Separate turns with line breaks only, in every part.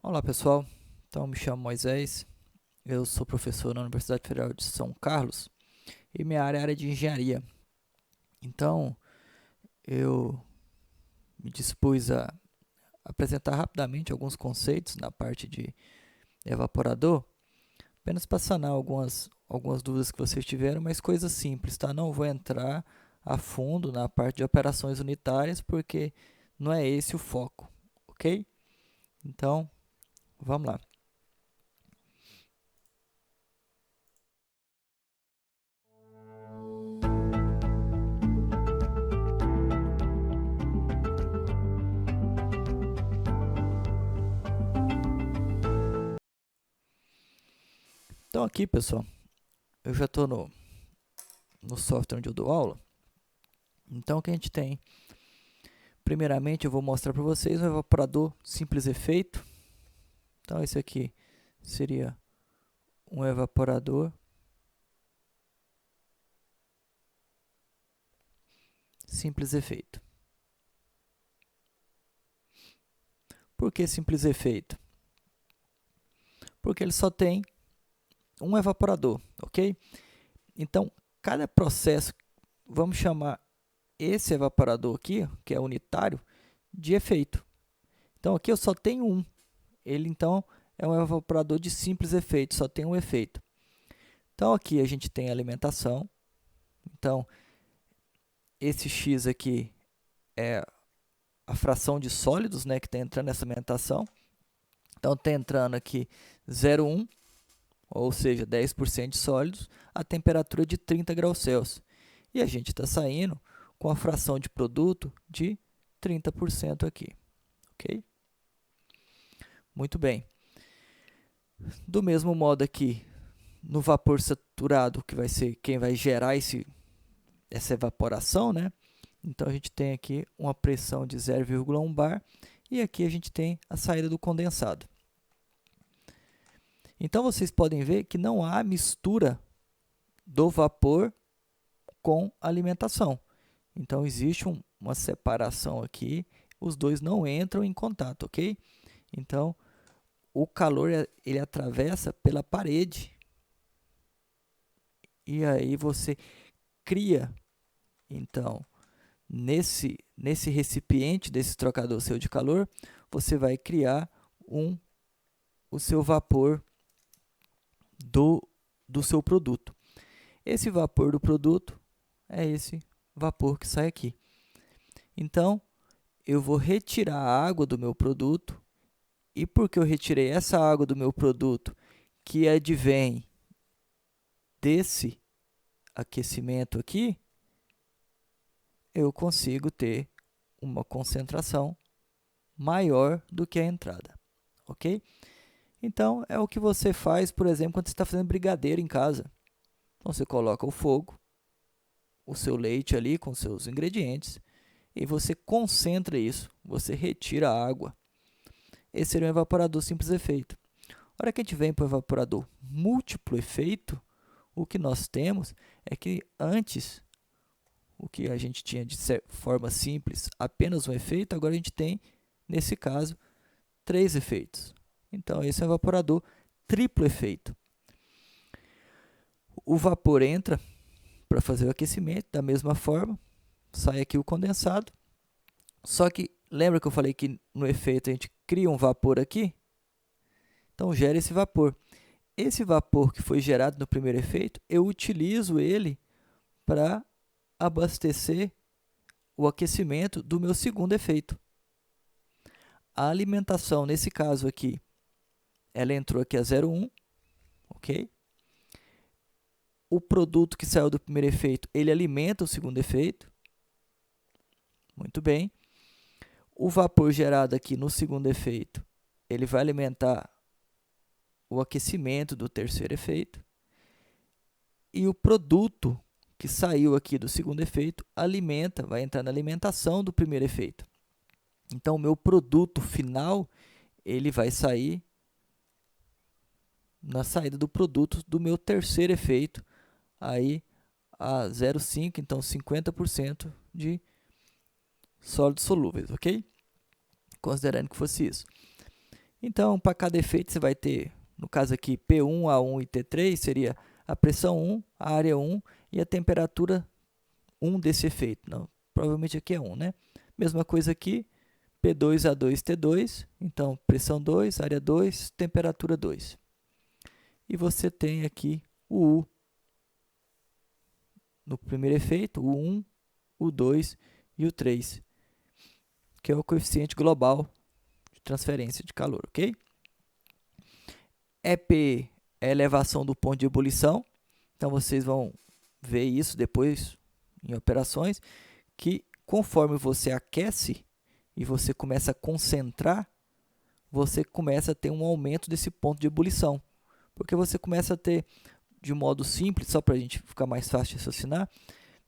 Olá pessoal, então me chamo Moisés, eu sou professor na Universidade Federal de São Carlos e minha área é a área de engenharia. Então eu me dispus a apresentar rapidamente alguns conceitos na parte de evaporador, apenas para sanar algumas dúvidas que vocês tiveram, mas coisas simples, tá? Não vou entrar a fundo na parte de operações unitárias porque não é esse o foco, ok? Então vamos lá. Então aqui pessoal, eu já estou no software onde eu dou aula. Então, o que a gente tem? Primeiramente, eu vou mostrar para vocês um evaporador simples efeito. Então, esse aqui seria um evaporador simples efeito. Por que simples efeito? Porque ele só tem um evaporador, ok? Então, cada processo, vamos chamar esse evaporador aqui, que é unitário, de efeito. Então, aqui eu só tenho um. Ele, então, é um evaporador de simples efeito, só tem um efeito. Então, aqui a gente tem a alimentação. Então, esse x aqui é a fração de sólidos, né, que está entrando nessa alimentação. Então, está entrando aqui 0,1, ou seja, 10% de sólidos, a temperatura de 30 graus Celsius. E a gente está saindo com a fração de produto de 30% aqui, ok? Muito bem. Do mesmo modo aqui, no vapor saturado, que vai ser quem vai gerar essa evaporação, né? Então, a gente tem aqui uma pressão de 0,1 bar e aqui a gente tem a saída do condensado. Então, vocês podem ver que não há mistura do vapor com a alimentação. Então, existe uma separação aqui, os dois não entram em contato, ok? Então, o calor ele atravessa pela parede e aí você cria, então, nesse recipiente, desse trocador seu de calor, você vai criar o seu vapor do seu produto. Esse vapor do produto é esse vapor que sai aqui. Então, eu vou retirar a água do meu produto e porque eu retirei essa água do meu produto que advém desse aquecimento aqui, eu consigo ter uma concentração maior do que a entrada, ok? Então, é o que você faz, por exemplo, quando você está fazendo brigadeiro em casa. Então, você coloca o fogo, o seu leite ali com seus ingredientes e você concentra isso, você retira a água. Esse seria um evaporador simples efeito. A hora que a gente vem para o evaporador múltiplo efeito, o que nós temos é que antes, o que a gente tinha de forma simples, apenas um efeito, agora a gente tem, nesse caso, 3 efeitos. Então, esse é um evaporador triplo efeito. O vapor entra para fazer o aquecimento, da mesma forma, sai aqui o condensado. Só que, lembra que eu falei que no efeito a gente cria um vapor aqui? Então, gera esse vapor. Esse vapor que foi gerado no primeiro efeito, eu utilizo ele para abastecer o aquecimento do meu segundo efeito. A alimentação, nesse caso aqui, ela entrou aqui a 0,1, ok? O produto que saiu do primeiro efeito, ele alimenta o segundo efeito. Muito bem. O vapor gerado aqui no segundo efeito, ele vai alimentar o aquecimento do terceiro efeito. E o produto que saiu aqui do segundo efeito alimenta, vai entrar na alimentação do primeiro efeito. Então, o meu produto final, ele vai sair na saída do produto do meu terceiro efeito, aí a 0,5, então 50% de sólidos solúveis, ok? Considerando que fosse isso. Então, para cada efeito, você vai ter, no caso aqui, P1, A1 e T3, seria a pressão 1, a área 1 e a temperatura 1 desse efeito. Não, provavelmente aqui é 1, né? Mesma coisa aqui, P2, A2, T2. Então, pressão 2, área 2, temperatura 2. E você tem aqui o U no primeiro efeito, o 1, o 2 e o 3, que é o coeficiente global de transferência de calor, ok? EP é a elevação do ponto de ebulição. Então, vocês vão ver isso depois em operações, que conforme você aquece e você começa a concentrar, você começa a ter um aumento desse ponto de ebulição. Porque você começa a ter, de modo simples, só para a gente ficar mais fácil de raciocinar,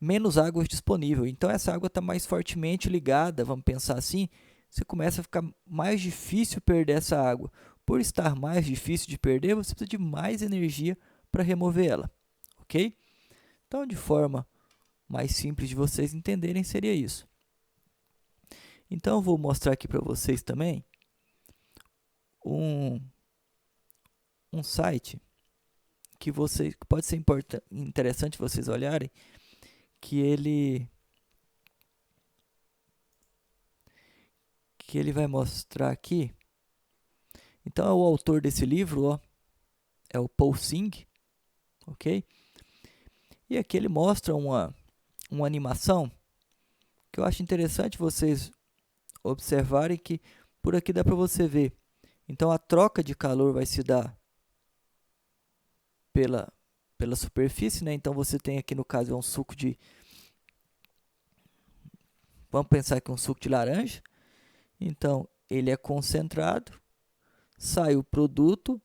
menos água disponível. Então, essa água está mais fortemente ligada, vamos pensar assim, você começa a ficar mais difícil perder essa água. Por estar mais difícil de perder, você precisa de mais energia para remover ela, ok? Então, de forma mais simples de vocês entenderem, seria isso. Então, eu vou mostrar aqui para vocês também um site que pode ser interessante vocês olharem, que ele vai mostrar aqui. Então, é o autor desse livro, ó, é o Paul Singh, ok? E aqui ele mostra uma animação que eu acho interessante vocês observarem, que por aqui dá para você ver. Então, a troca de calor vai se dar pela superfície, né? Então, você tem aqui, no caso, é um suco de... Vamos pensar que é um suco de laranja. Então, ele é concentrado, sai o produto,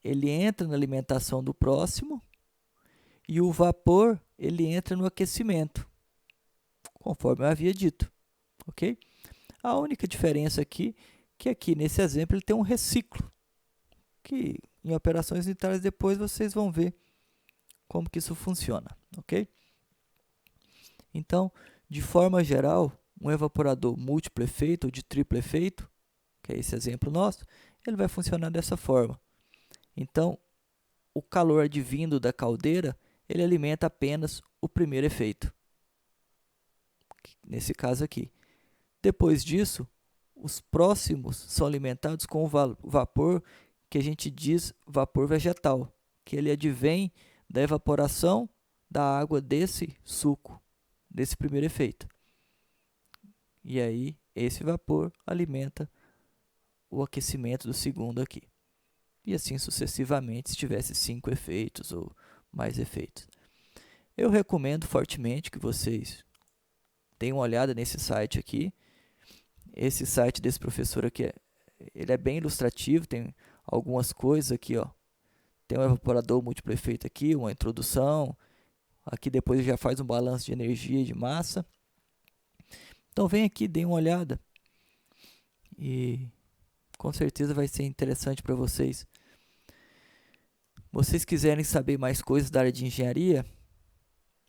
ele entra na alimentação do próximo e o vapor, ele entra no aquecimento, conforme eu havia dito, ok? A única diferença aqui, que aqui nesse exemplo ele tem um reciclo, que em operações unitárias depois vocês vão ver como que isso funciona, ok? Então, de forma geral, um evaporador múltiplo efeito ou de triplo efeito, que é esse exemplo nosso, ele vai funcionar dessa forma. Então, o calor advindo da caldeira, ele alimenta apenas o primeiro efeito, nesse caso aqui. Depois disso, os próximos são alimentados com o vapor que a gente diz vapor vegetal, que ele advém da evaporação da água desse suco, desse primeiro efeito. E aí, esse vapor alimenta o aquecimento do segundo aqui. E assim sucessivamente, se tivesse 5 efeitos ou mais efeitos. Eu recomendo fortemente que vocês deem uma olhada nesse site aqui. Esse site desse professor aqui, ele é bem ilustrativo, tem algumas coisas aqui, ó. Tem um evaporador múltiplo efeito aqui, uma introdução. Aqui depois já faz um balanço de energia e de massa. Então vem aqui, dê uma olhada. E com certeza vai ser interessante para vocês. Vocês quiserem saber mais coisas da área de engenharia,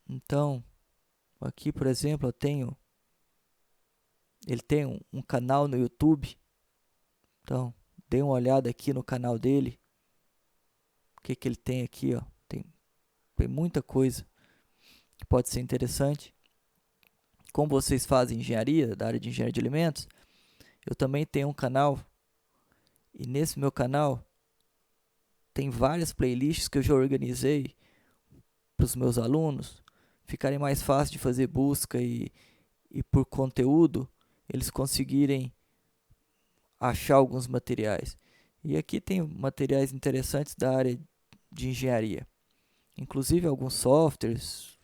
então, aqui, por exemplo, ele tem um canal no YouTube. Então, dê uma olhada aqui no canal dele. O que ele tem aqui, ó. Tem muita coisa que pode ser interessante. Como vocês fazem engenharia, da área de engenharia de alimentos, eu também tenho um canal. E nesse meu canal tem várias playlists que eu já organizei para os meus alunos ficarem mais fácil de fazer busca e por conteúdo eles conseguirem achar alguns materiais. E aqui tem materiais interessantes da área de engenharia, inclusive alguns softwares,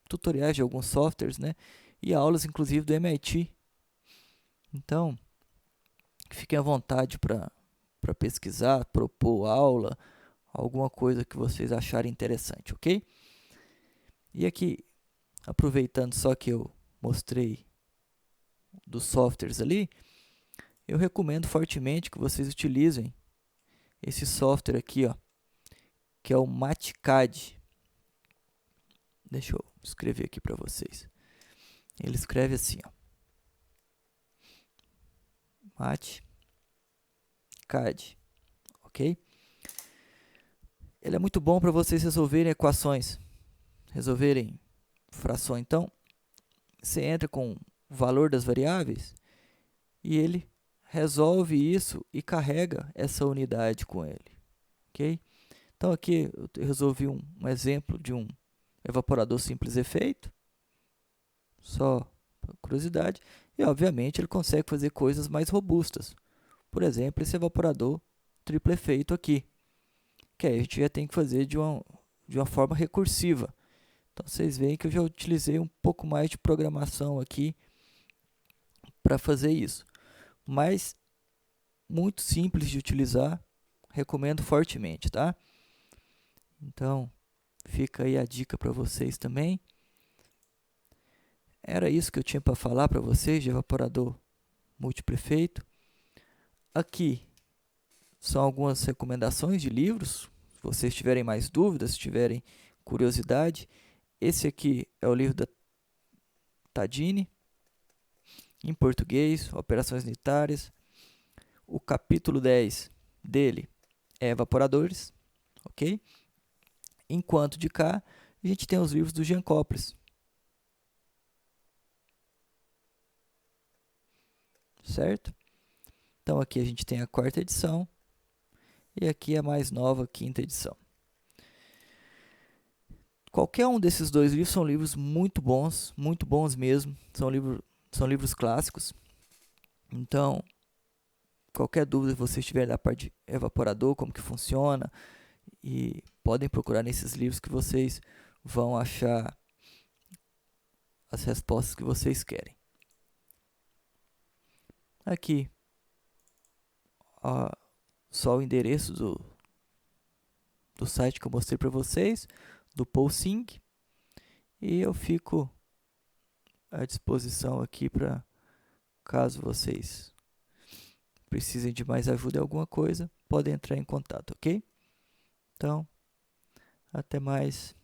tutoriais de alguns softwares, né? E aulas inclusive do MIT. Então, fiquem à vontade para pesquisar, propor aula, alguma coisa que vocês acharem interessante, ok? E aqui, aproveitando só que eu mostrei dos softwares ali, eu recomendo fortemente que vocês utilizem esse software aqui, ó, que é o MatCAD. Deixa eu escrever aqui para vocês. Ele escreve assim, ó. MATCAD, ok? Ele é muito bom para vocês resolverem equações, resolverem frações. Então, você entra com o valor das variáveis e ele resolve isso e carrega essa unidade com ele, ok? Então, aqui eu resolvi um exemplo de um evaporador simples efeito, só por curiosidade, e obviamente ele consegue fazer coisas mais robustas. Por exemplo, esse evaporador triplo efeito aqui, que aí a gente já tem que fazer de uma forma recursiva. Então, vocês veem que eu já utilizei um pouco mais de programação aqui para fazer isso. Mas, muito simples de utilizar, recomendo fortemente, tá? Então, fica aí a dica para vocês também. Era isso que eu tinha para falar para vocês de evaporador múltiplo efeito. Aqui são algumas recomendações de livros. Se vocês tiverem mais dúvidas, se tiverem curiosidade, esse aqui é o livro da Tadini, em português, Operações Unitárias. O capítulo 10 dele é evaporadores, ok? Enquanto de cá, a gente tem os livros do Jean Coples, certo? Então, aqui a gente tem a 4ª edição e aqui a mais nova, 5ª edição. Qualquer um desses dois livros são livros muito bons mesmo, são livros clássicos. Então, qualquer dúvida que vocês tiverem da parte de evaporador, como que funciona, e podem procurar nesses livros que vocês vão achar as respostas que vocês querem. Aqui, só o endereço do site que eu mostrei para vocês, do PaulSync, e eu fico à disposição aqui para caso vocês precisem de mais ajuda em alguma coisa, podem entrar em contato, ok? Então, até mais.